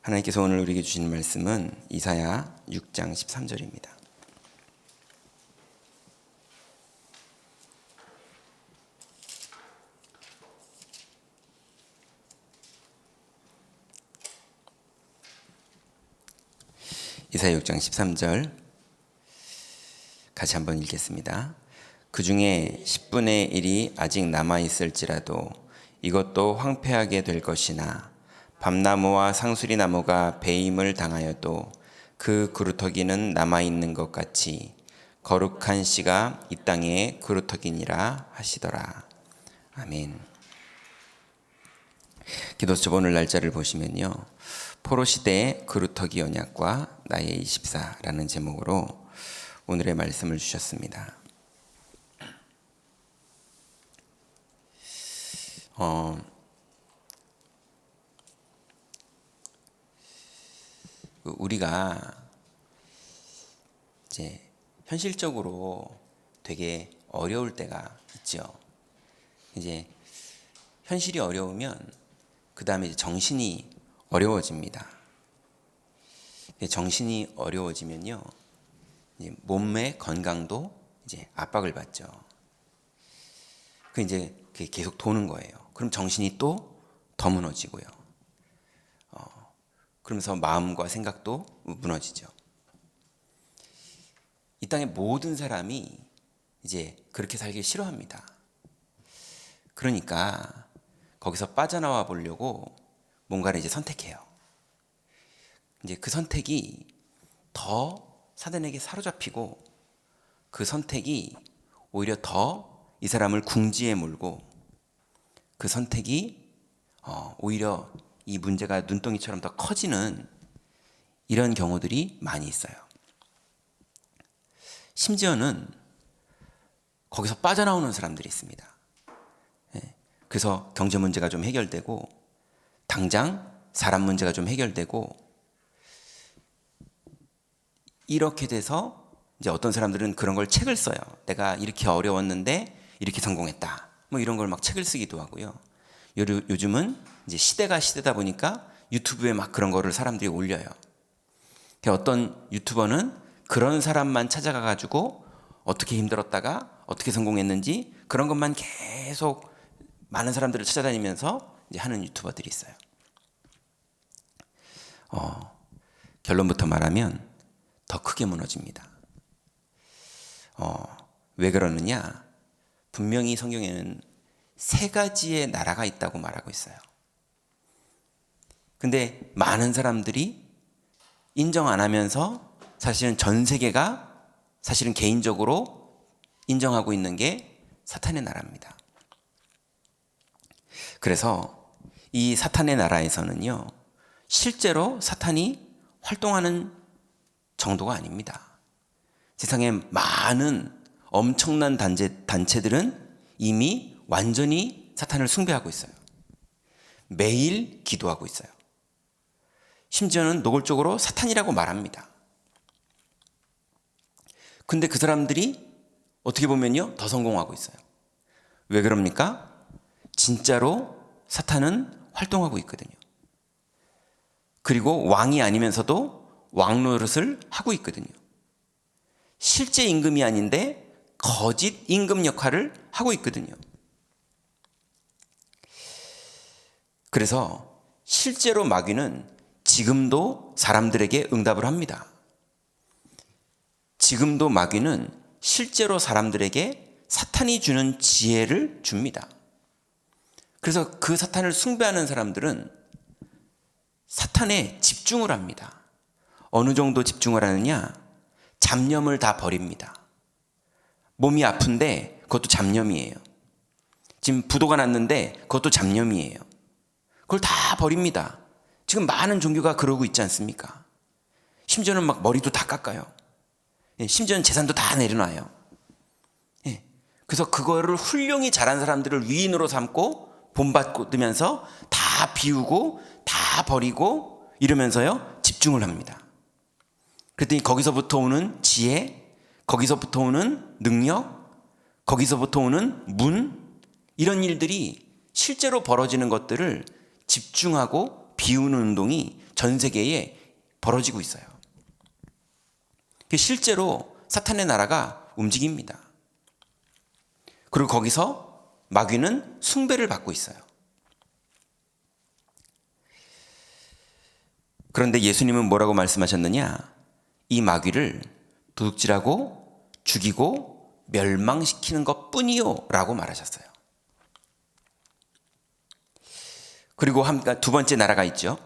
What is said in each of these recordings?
하나님께서 오늘 우리에게 주신 말씀은 이사야 6장 13절입니다. 이사야 6장 13절 같이 한번 읽겠습니다. 그 중에 10분의 1이 아직 남아있을지라도 이것도 황폐하게 될 것이나 밤나무와 상수리 나무가 배임을 당하여도 그 그루터기는 남아있는 것 같이 거룩한 씨가 이 땅에 그루터기니라 하시더라. 아멘. 기도수첩 오늘 날짜를 보시면요, 포로시대의 그루터기 언약과 나의 24라는 제목으로 오늘의 말씀을 주셨습니다. 우리가 이제 현실적으로 되게 어려울 때가 있죠. 이제 현실이 어려우면 그 다음에 정신이 어려워집니다. 정신이 어려워지면요, 이제 몸의 건강도 이제 압박을 받죠. 그 이제 그게 계속 도는 거예요. 그럼 정신이 또 더 무너지고요. 그러면서 마음과 생각도 무너지죠. 이 땅의 모든 사람이 이제 그렇게 살기 싫어합니다. 그러니까 거기서 빠져나와 보려고 뭔가를 이제 선택해요. 이제 그 선택이 더 사단에게 사로잡히고, 그 선택이 오히려 더 이 사람을 궁지에 몰고, 그 선택이 오히려 이 문제가 눈덩이처럼 더 커지는 이런 경우들이 많이 있어요. 심지어는 거기서 빠져나오는 사람들이 있습니다. 그래서 경제 문제가 좀 해결되고, 당장 사람 문제가 좀 해결되고, 이렇게 돼서 이제 어떤 사람들은 그런 걸 책을 써요. 내가 이렇게 어려웠는데 이렇게 성공했다, 뭐 이런 걸 막 책을 쓰기도 하고요. 요즘은 이제 시대가 시대다 보니까 유튜브에 막 그런 거를 사람들이 올려요. 어떤 유튜버는 그런 사람만 찾아가 가지고 어떻게 힘들었다가 어떻게 성공했는지 그런 것만 계속 많은 사람들을 찾아다니면서 이제 하는 유튜버들이 있어요. 결론부터 말하면 더 크게 무너집니다. 왜 그러느냐? 분명히 성경에는 3가지의 나라가 있다고 말하고 있어요. 근데 많은 사람들이 인정 안 하면서 사실은 전 세계가 사실은 개인적으로 인정하고 있는 게 사탄의 나라입니다. 그래서 이 사탄의 나라에서는요, 실제로 사탄이 활동하는 정도가 아닙니다. 세상에 많은 엄청난 단체들은 이미 완전히 사탄을 숭배하고 있어요. 매일 기도하고 있어요. 심지어는 노골적으로 사탄이라고 말합니다. 근데 그 사람들이 어떻게 보면요, 더 성공하고 있어요. 왜 그럽니까? 진짜로 사탄은 활동하고 있거든요. 그리고 왕이 아니면서도 왕 노릇을 하고 있거든요. 실제 임금이 아닌데 거짓 임금 역할을 하고 있거든요. 그래서 실제로 마귀는 지금도 사람들에게 응답을 합니다. 지금도 마귀는 실제로 사람들에게 사탄이 주는 지혜를 줍니다. 그래서 그 사탄을 숭배하는 사람들은 사탄에 집중을 합니다. 어느 정도 집중을 하느냐? 잡념을 다 버립니다. 몸이 아픈데 그것도 잡념이에요. 지금 부도가 났는데 그것도 잡념이에요. 그걸 다 버립니다. 지금 많은 종교가 그러고 있지 않습니까? 심지어는 막 머리도 다 깎아요. 심지어는 재산도 다 내려놔요. 그래서 그거를 훌륭히 잘한 사람들을 위인으로 삼고 본받으면서 다 비우고 다 버리고 이러면서요, 집중을 합니다. 그랬더니 거기서부터 오는 지혜, 거기서부터 오는 능력, 거기서부터 오는 이런 일들이 실제로 벌어지는 것들을 집중하고 비우는 운동이 전 세계에 벌어지고 있어요. 실제로 사탄의 나라가 움직입니다. 그리고 거기서 마귀는 숭배를 받고 있어요. 그런데 예수님은 뭐라고 말씀하셨느냐? 이 마귀를 도둑질하고 죽이고 멸망시키는 것 뿐이요 라고 말하셨어요. 그리고 두 번째 나라가 있죠.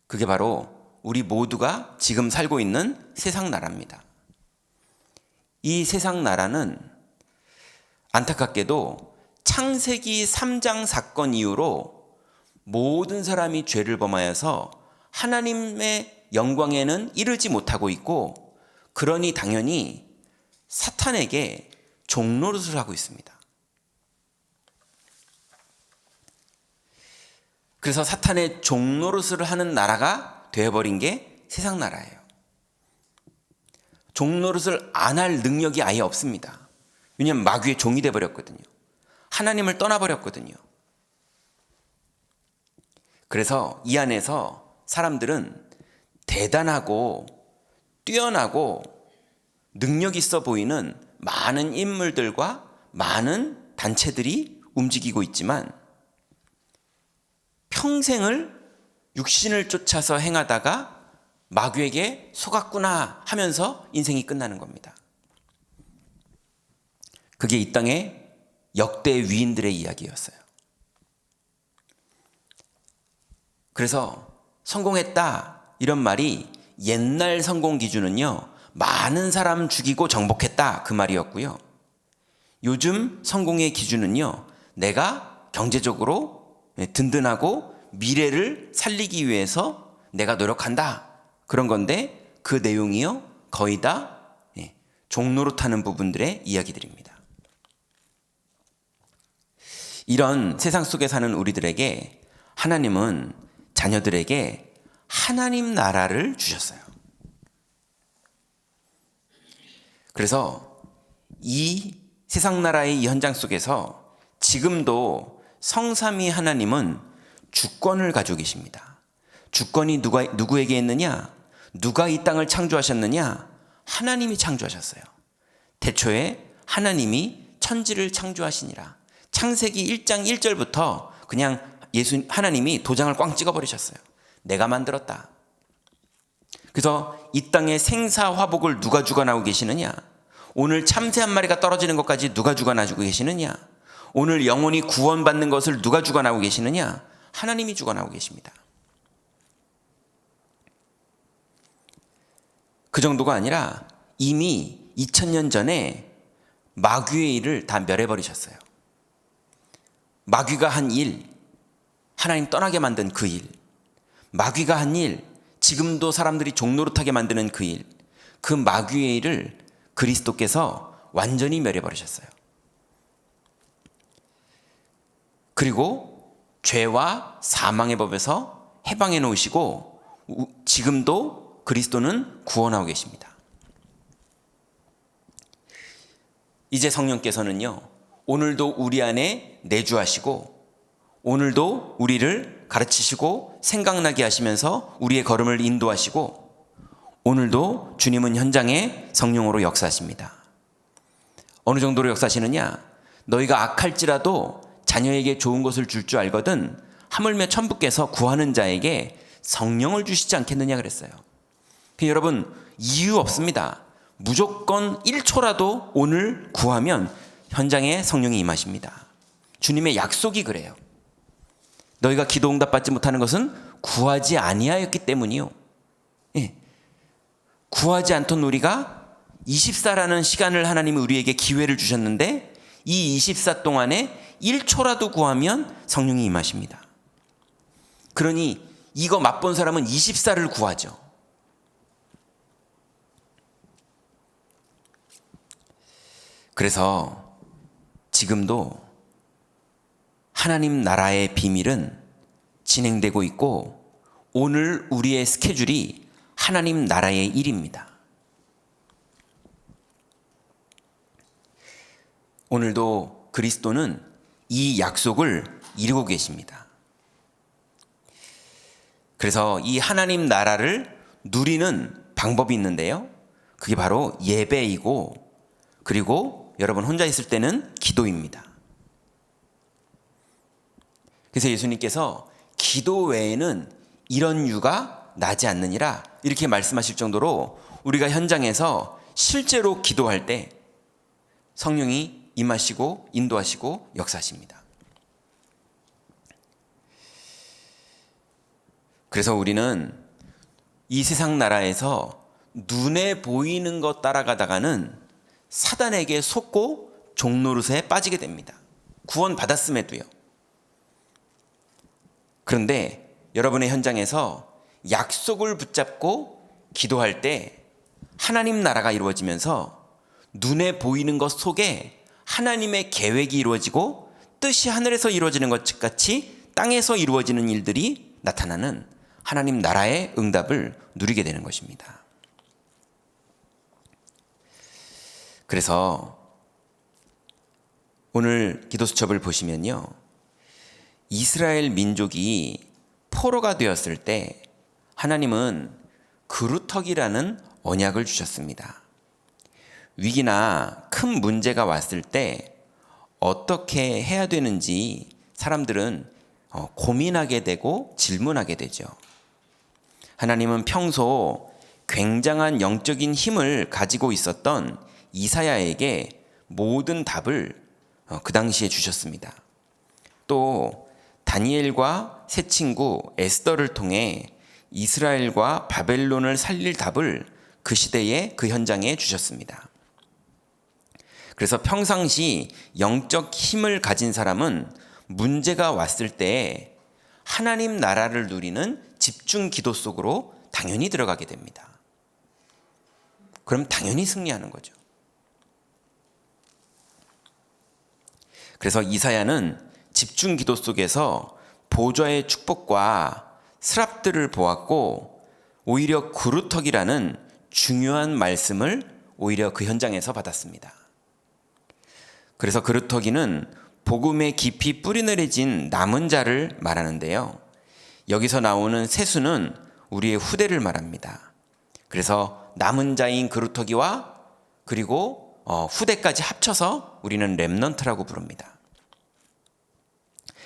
그게 바로 우리 모두가 지금 살고 있는 세상 나라입니다. 이 세상 나라는 안타깝게도 창세기 3장 사건 이후로 모든 사람이 죄를 범하여서 하나님의 영광에는 이르지 못하고 있고, 그러니 당연히 사탄에게 종노릇을 하고 있습니다. 그래서 사탄의 종노릇을 하는 나라가 되어버린 게 세상 나라예요. 종노릇을 안 할 능력이 아예 없습니다. 왜냐하면 마귀의 종이 되어버렸거든요. 하나님을 떠나버렸거든요. 그래서 이 안에서 사람들은 대단하고 뛰어나고 능력 있어 보이는 많은 인물들과 많은 단체들이 움직이고 있지만, 평생을 육신을 쫓아서 행하다가 마귀에게 속았구나 하면서 인생이 끝나는 겁니다. 그게 이 땅의 역대 위인들의 이야기였어요. 그래서 성공했다 이런 말이 옛날 성공 기준은요, 많은 사람 죽이고 정복했다 그 말이었고요. 요즘 성공의 기준은요, 내가 경제적으로 든든하고 미래를 살리기 위해서 내가 노력한다 그런 건데, 그 내용이요 거의 다 종노릇하는 부분들의 이야기들입니다. 이런 세상 속에 사는 우리들에게 하나님은 자녀들에게 하나님 나라를 주셨어요. 그래서 이 세상 나라의 이 현장 속에서 지금도 성삼위 하나님은 주권을 가지고 계십니다. 주권이 누구에게 있느냐? 누가 이 땅을 창조하셨느냐? 하나님이 창조하셨어요. 태초에 하나님이 천지를 창조하시니라. 창세기 1장 1절부터 그냥 하나님이 도장을 꽝 찍어버리셨어요. 내가 만들었다. 그래서 이 땅의 생사화복을 누가 주관하고 계시느냐? 오늘 참새 한 마리가 떨어지는 것까지 누가 주관하고 계시느냐? 오늘 영혼이 구원받는 것을 누가 주관하고 계시느냐? 하나님이 주관하고 계십니다. 그 정도가 아니라 이미 2000년 전에 마귀의 일을 다 멸해버리셨어요. 마귀가 한 일, 하나님 떠나게 만든 그 일, 마귀가 한 일, 지금도 사람들이 종노릇하게 만드는 그 일, 그 마귀의 일을 그리스도께서 완전히 멸해버리셨어요. 그리고 죄와 사망의 법에서 해방해 놓으시고 지금도 그리스도는 구원하고 계십니다. 이제 성령께서는요, 오늘도 우리 안에 내주하시고 오늘도 우리를 가르치시고 생각나게 하시면서 우리의 걸음을 인도하시고, 오늘도 주님은 현장에 성령으로 역사하십니다. 어느 정도로 역사하시느냐? 너희가 악할지라도 자녀에게 좋은 것을 줄 줄 알거든 하물며 천부께서 구하는 자에게 성령을 주시지 않겠느냐 그랬어요. 여러분, 이유 없습니다. 무조건 1초라도 오늘 구하면 현장에 성령이 임하십니다. 주님의 약속이 그래요. 너희가 기도 응답받지 못하는 것은 구하지 아니하였기 때문이요. 구하지 않던 우리가 24라는 시간을 하나님이 우리에게 기회를 주셨는데, 이 24 동안에 1초라도 구하면 성령이 임하십니다. 그러니 이거 맛본 사람은 24를 구하죠. 그래서 지금도 하나님 나라의 비밀은 진행되고 있고, 오늘 우리의 스케줄이 하나님 나라의 일입니다. 오늘도 그리스도는 이 약속을 이루고 계십니다. 그래서 이 하나님 나라를 누리는 방법이 있는데요. 그게 바로 예배이고, 그리고 여러분 혼자 있을 때는 기도입니다. 그래서 예수님께서 기도 외에는 이런 유가 나지 않느니라 이렇게 말씀하실 정도로 우리가 현장에서 실제로 기도할 때 성령이 임하시고 인도하시고 역사하십니다. 그래서 우리는 이 세상 나라에서 눈에 보이는 것 따라가다가는 사단에게 속고 종노릇에 빠지게 됩니다. 구원 받았음에도요. 그런데 여러분의 현장에서 약속을 붙잡고 기도할 때 하나님 나라가 이루어지면서 눈에 보이는 것 속에 하나님의 계획이 이루어지고 뜻이 하늘에서 이루어지는 것 같이 땅에서 이루어지는 일들이 나타나는 하나님 나라의 응답을 누리게 되는 것입니다. 그래서 오늘 기도수첩을 보시면요, 이스라엘 민족이 포로가 되었을 때 하나님은 그루터기라는 언약을 주셨습니다. 위기나 큰 문제가 왔을 때 어떻게 해야 되는지 사람들은 고민하게 되고 질문하게 되죠. 하나님은 평소 굉장한 영적인 힘을 가지고 있었던 이사야에게 모든 답을 그 당시에 주셨습니다. 또 다니엘과 세 친구 에스더를 통해 이스라엘과 바벨론을 살릴 답을 그 시대에 그 현장에 주셨습니다. 그래서 평상시 영적 힘을 가진 사람은 문제가 왔을 때 하나님 나라를 누리는 집중 기도 속으로 당연히 들어가게 됩니다. 그럼 당연히 승리하는 거죠. 그래서 이사야는 집중 기도 속에서 보좌의 축복과 스랍들을 보았고 오히려 그루터기라는 중요한 말씀을 오히려 그 현장에서 받았습니다. 그래서 그루터기는 복음에 깊이 뿌리내려진 남은 자를 말하는데요. 여기서 나오는 세수는 우리의 후대를 말합니다. 그래서 남은 자인 그루터기와 그리고 후대까지 합쳐서 우리는 렘넌트라고 부릅니다.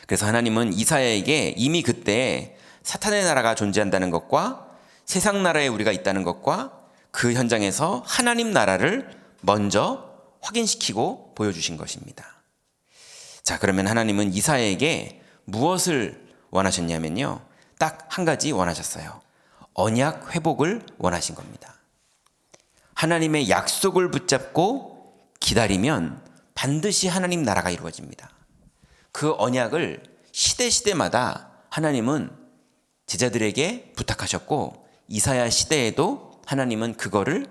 그래서 하나님은 이사야에게 이미 그때 사탄의 나라가 존재한다는 것과 세상 나라에 우리가 있다는 것과 그 현장에서 하나님 나라를 먼저 확인시키고 보여주신 것입니다. 자, 그러면 하나님은 이사야에게 무엇을 원하셨냐면요, 딱 한 가지 원하셨어요. 언약 회복을 원하신 겁니다. 하나님의 약속을 붙잡고 기다리면 반드시 하나님 나라가 이루어집니다. 그 언약을 시대마다 하나님은 제자들에게 부탁하셨고 이사야 시대에도 하나님은 그거를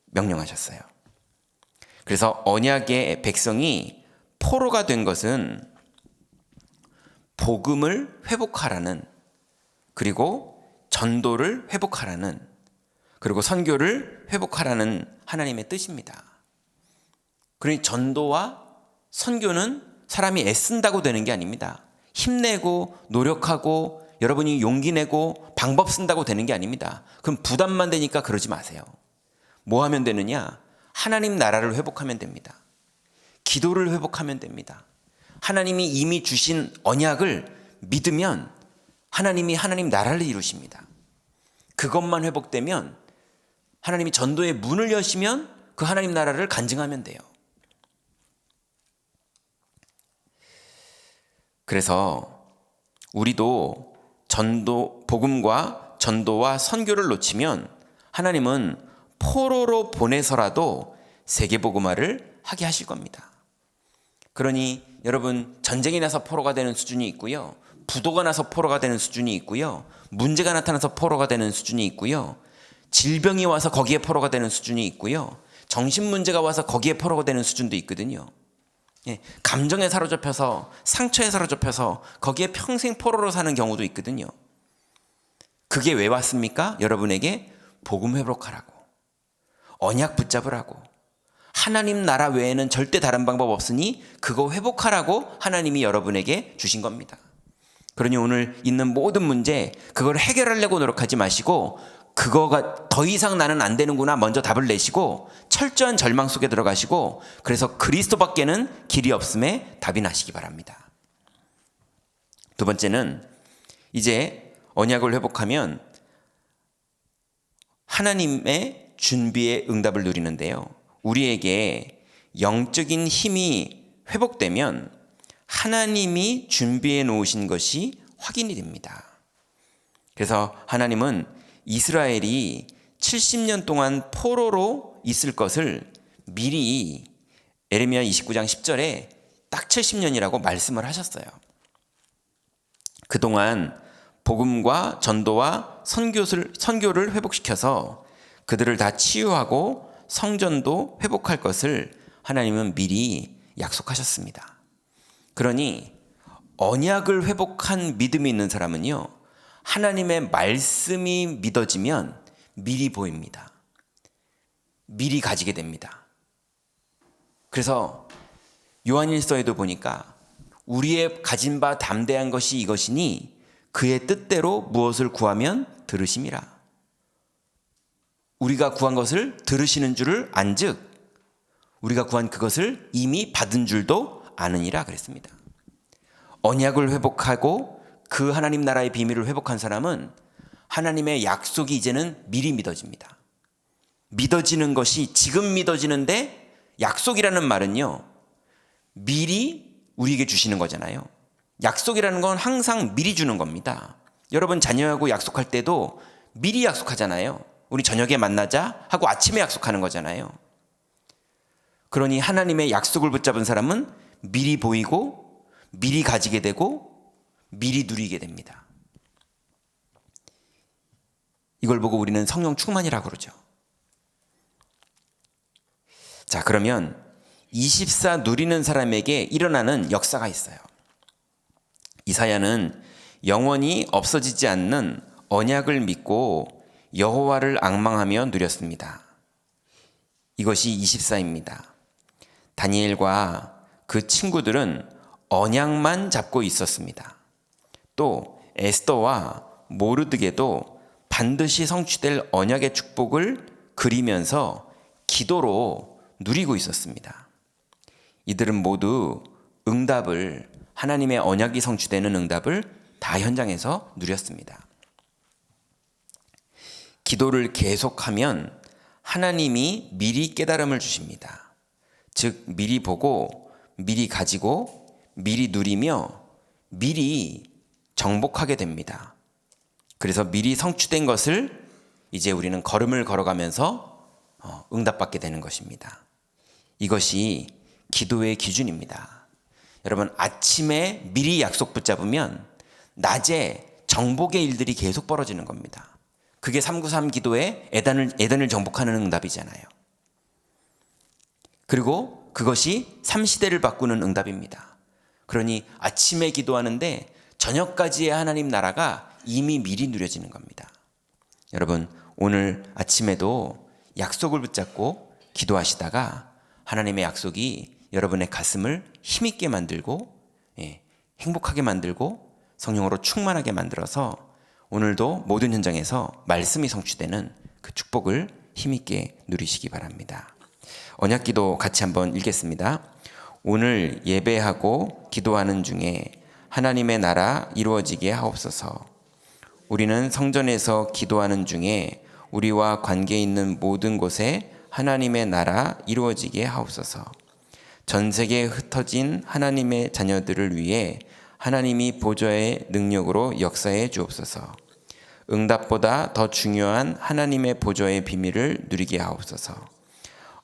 명령하셨어요. 그래서 언약의 백성이 포로가 된 것은 복음을 회복하라는, 그리고 전도를 회복하라는, 그리고 선교를 회복하라는 하나님의 뜻입니다. 그러니 전도와 선교는 사람이 애쓴다고 되는 게 아닙니다. 힘내고 노력하고 여러분이 용기 내고 방법 쓴다고 되는 게 아닙니다. 그럼 부담만 되니까 그러지 마세요. 뭐 하면 되느냐? 하나님 나라를 회복하면 됩니다. 기도를 회복하면 됩니다. 하나님이 이미 주신 언약을 믿으면 하나님이 하나님 나라를 이루십니다. 그것만 회복되면 하나님이 전도의 문을 여시면 그 하나님 나라를 간증하면 돼요. 그래서 우리도 복음과 전도와 선교를 놓치면 하나님은 포로로 보내서라도 세계복음화를 하게 하실 겁니다. 그러니 여러분, 전쟁이 나서 포로가 되는 수준이 있고요, 부도가 나서 포로가 되는 수준이 있고요, 문제가 나타나서 포로가 되는 수준이 있고요, 질병이 와서 거기에 포로가 되는 수준이 있고요, 정신문제가 와서 거기에 포로가 되는 수준도 있거든요. 감정에 사로잡혀서 상처에 사로잡혀서 거기에 평생 포로로 사는 경우도 있거든요. 그게 왜 왔습니까? 여러분에게 복음 회복하라고, 언약 붙잡으라고, 하나님 나라 외에는 절대 다른 방법 없으니 그거 회복하라고 하나님이 여러분에게 주신 겁니다. 그러니 오늘 있는 모든 문제, 그걸 해결하려고 노력하지 마시고 그거가 더 이상 나는 안 되는구나 먼저 답을 내시고 철저한 절망 속에 들어가시고, 그래서 그리스도밖에는 길이 없음에 답이 나시기 바랍니다. 두 번째는 이제 언약을 회복하면 하나님의 준비의 응답을 누리는데요. 우리에게 영적인 힘이 회복되면 하나님이 준비해 놓으신 것이 확인이 됩니다. 그래서 하나님은 이스라엘이 70년 동안 포로로 있을 것을 미리 예레미야 29장 10절에 딱 70년이라고 말씀을 하셨어요. 그동안 복음과 전도와 선교를 회복시켜서 그들을 다 치유하고 성전도 회복할 것을 하나님은 미리 약속하셨습니다. 그러니 언약을 회복한 믿음이 있는 사람은요, 하나님의 말씀이 믿어지면 미리 보입니다. 미리 가지게 됩니다. 그래서 요한일서에도 보니까 우리의 가진 바 담대한 것이 이것이니 그의 뜻대로 무엇을 구하면 들으심이라. 우리가 구한 것을 들으시는 줄을 안즉 우리가 구한 그것을 이미 받은 줄도 아느니라 그랬습니다. 언약을 회복하고 그 하나님 나라의 비밀을 회복한 사람은 하나님의 약속이 이제는 미리 믿어집니다. 믿어지는 것이 지금 믿어지는데, 약속이라는 말은요, 미리 우리에게 주시는 거잖아요. 약속이라는 건 항상 미리 주는 겁니다. 여러분 자녀하고 약속할 때도 미리 약속하잖아요. 우리 저녁에 만나자 하고 아침에 약속하는 거잖아요. 그러니 하나님의 약속을 붙잡은 사람은 미리 보이고 미리 가지게 되고 미리 누리게 됩니다. 이걸 보고 우리는 성령 충만이라고 그러죠. 자, 그러면 24 누리는 사람에게 일어나는 역사가 있어요. 이사야는 영원히 없어지지 않는 언약을 믿고 여호와를 앙망하며 누렸습니다. 이것이 24입니다. 다니엘과 그 친구들은 언약만 잡고 있었습니다. 또 에스더와 모르드게도 반드시 성취될 언약의 축복을 그리면서 기도로 누리고 있었습니다. 이들은 모두 응답을, 하나님의 언약이 성취되는 응답을 다 현장에서 누렸습니다. 기도를 계속하면 하나님이 미리 깨달음을 주십니다. 즉 미리 보고 미리 가지고 미리 누리며 미리 정복하게 됩니다. 그래서 미리 성취된 것을 이제 우리는 걸음을 걸어가면서 응답받게 되는 것입니다. 이것이 기도의 기준입니다. 여러분 아침에 미리 약속 붙잡으면 낮에 정복의 일들이 계속 벌어지는 겁니다. 그게 393 기도의 에덴을 정복하는 응답이잖아요. 그리고 그것이 3시대를 바꾸는 응답입니다. 그러니 아침에 기도하는데 저녁까지의 하나님 나라가 이미 미리 누려지는 겁니다. 여러분 오늘 아침에도 약속을 붙잡고 기도하시다가 하나님의 약속이 여러분의 가슴을 힘있게 만들고 행복하게 만들고 성령으로 충만하게 만들어서 오늘도 모든 현장에서 말씀이 성취되는 그 축복을 힘있게 누리시기 바랍니다. 언약기도 같이 한번 읽겠습니다. 오늘 예배하고 기도하는 중에 하나님의 나라 이루어지게 하옵소서. 우리는 성전에서 기도하는 중에 우리와 관계 있는 모든 곳에 하나님의 나라 이루어지게 하옵소서. 전 세계에 흩어진 하나님의 자녀들을 위해 하나님이 보좌의 능력으로 역사해 주옵소서. 응답보다 더 중요한 하나님의 보좌의 비밀을 누리게 하옵소서.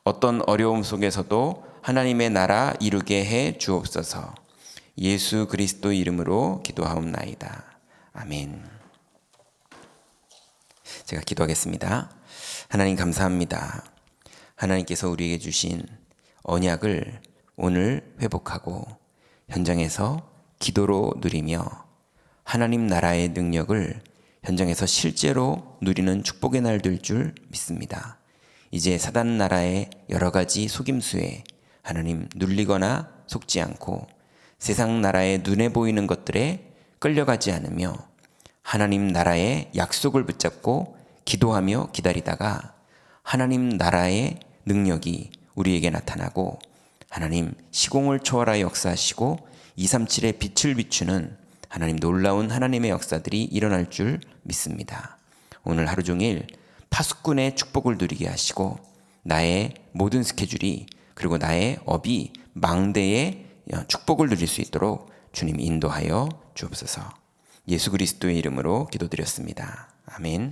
어떤 어려움 속에서도 하나님의 나라 이루게 해 주옵소서. 예수 그리스도 이름으로 기도하옵나이다. 아멘. 제가 기도하겠습니다. 하나님 감사합니다. 하나님께서 우리에게 주신 언약을 오늘 회복하고 현장에서 기도로 누리며 하나님 나라의 능력을 현장에서 실제로 누리는 축복의 날 될 줄 믿습니다. 이제 사단 나라의 여러 가지 속임수에 하나님 눌리거나 속지 않고 세상 나라의 눈에 보이는 것들에 끌려가지 않으며 하나님 나라의 약속을 붙잡고 기도하며 기다리다가 하나님 나라의 능력이 우리에게 나타나고 하나님 시공을 초월하여 역사하시고 237의 빛을 비추는 하나님 놀라운 하나님의 역사들이 일어날 줄 믿습니다. 오늘 하루 종일 파수꾼의 축복을 누리게 하시고 나의 모든 스케줄이 그리고 나의 업이 망대의 축복을 누릴 수 있도록 주님 인도하여 주옵소서. 예수 그리스도의 이름으로 기도드렸습니다. 아멘.